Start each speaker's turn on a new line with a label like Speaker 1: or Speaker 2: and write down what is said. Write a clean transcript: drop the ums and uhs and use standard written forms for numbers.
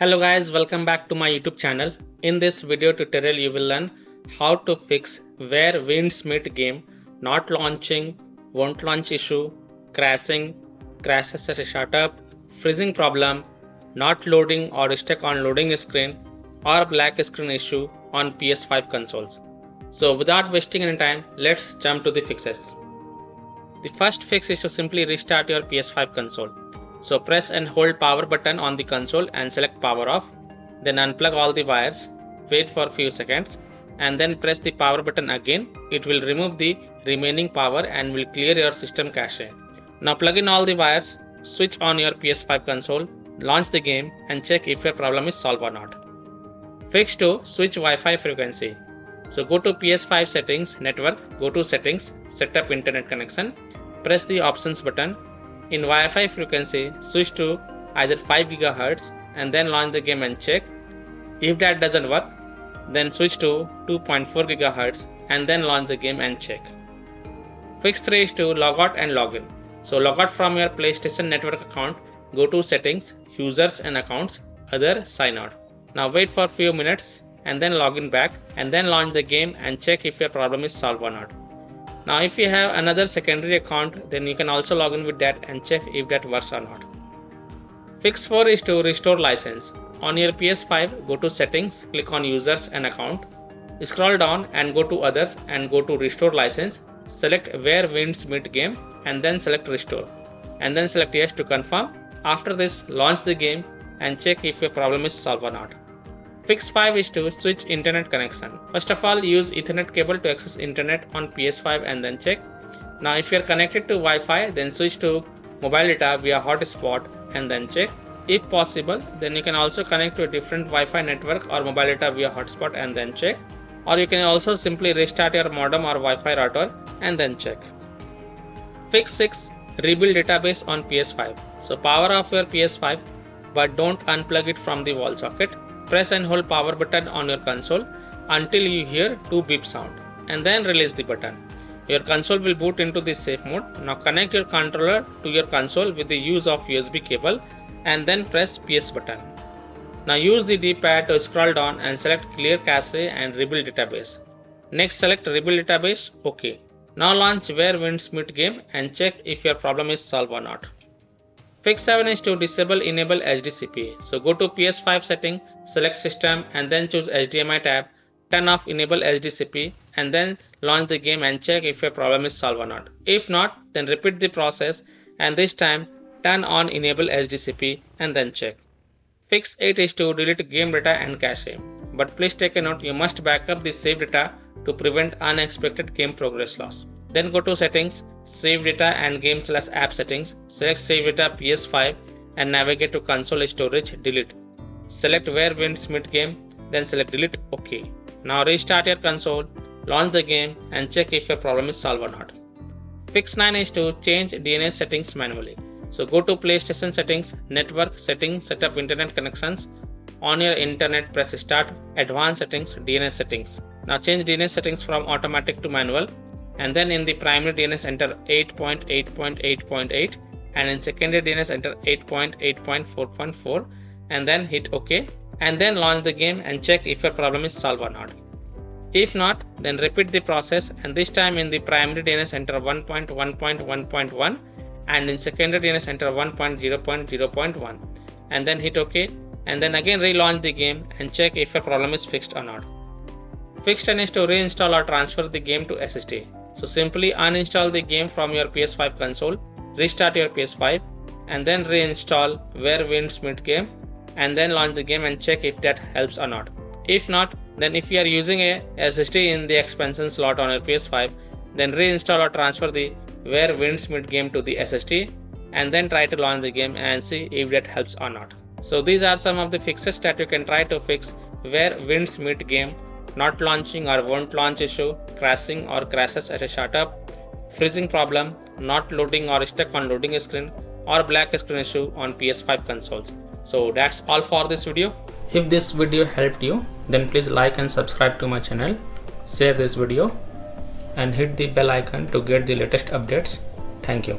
Speaker 1: Hello guys, welcome back to my YouTube channel. In this video tutorial you will learn how to fix where Windsmith game not launching, won't launch issue, crashing, crashes at a startup, freezing problem, not loading or stuck on loading screen or black screen issue on PS5 consoles. So without wasting any time, let's jump to the fixes. The first fix is to simply restart your PS5 console. So press and hold power button on the console and select power off. Then unplug all the wires, wait for few seconds and then press the power button again. It will remove the remaining power and will clear your system cache. Now plug in all the wires, switch on your PS5 console, launch the game and check if your problem is solved or not. Fix 2. Switch Wi-Fi frequency. So go to PS5 settings, network, go to settings, set up internet connection, press the options button. In Wi-Fi frequency, switch to either 5 GHz and then launch the game and check. If that doesn't work, then switch to 2.4 GHz and then launch the game and check. Fix 3 is to log out and log in. So log out from your PlayStation Network account, go to settings, users and accounts, other, sign out. Now wait for few minutes and then log in back and then launch the game and check if your problem is solved or not. Now if you have another secondary account, then you can also log in with that and check if that works or not. Fix 4 is to restore license. On your PS5, go to settings, click on users and account. Scroll down and go to others and go to restore license. Select where Windsmith game and then select restore. And then select yes to confirm. After this, launch the game and check if your problem is solved or not. Fix 5 is to switch internet connection. First of all, use Ethernet cable to access internet on PS5 and then check. Now if you are connected to Wi-Fi, then switch to mobile data via hotspot and then check. If possible, then you can also connect to a different Wi-Fi network or mobile data via hotspot and then check. Or you can also simply restart your modem or Wi-Fi router and then check. Fix 6. Rebuild database on PS5. So power off your PS5 but don't unplug it from the wall socket. Press and hold power button on your console until you hear 2 beep sound and then release the button. Your console will boot into the safe mode. Now connect your controller to your console with the use of USB cable and then press PS button. Now use the D-pad to scroll down and select clear cache and rebuild database. Next select rebuild database, OK. Now launch where Windsmith game and check if your problem is solved or not. Fix 7 is to disable enable HDCP. So go to PS5 setting, select system and then choose HDMI tab, turn off enable HDCP and then launch the game and check if your problem is solved or not. If not, then repeat the process and this time turn on enable HDCP and then check. Fix 8 is to delete game data and cache. But please take a note, you must back up the save data to prevent unexpected game progress loss. Then go to settings, save data and game/app settings, select save data PS5 and navigate to console storage, delete. Select where Windsmith game, then select delete, OK. Now restart your console, launch the game and check if your problem is solved or not. Fix 9 is to change DNS settings manually. So go to PlayStation settings, network settings, set up internet connections. On your internet, press start, advanced settings, DNS settings. Now change DNS settings from automatic to manual. And then in the primary DNS enter 8.8.8.8 and in secondary DNS enter 8.8.4.4 and then hit OK and then launch the game and check if your problem is solved or not. If not, then repeat the process and this time in the primary DNS enter 1.1.1.1 and in secondary DNS enter 1.0.0.1 and then hit OK and then again relaunch the game and check if your problem is fixed or not. Fix 10 is to reinstall or transfer the game to SSD. So simply uninstall the game from your PS5 console, restart your PS5 and then reinstall where Windsmith game and then launch the game and check if that helps or not. If not, then if you are using a SSD in the expansion slot on your PS5, then reinstall or transfer the where Windsmith game to the SSD and then try to launch the game and see if that helps or not. So these are some of the fixes that you can try to fix where Windsmith game not launching or won't launch issue, crashing or crashes at a startup, freezing problem, not loading or stuck on loading screen or black screen issue on PS5 consoles. So that's all for this video. If this video helped you, then please like and subscribe to my channel, share this video and hit the bell icon to get the latest updates. Thank you.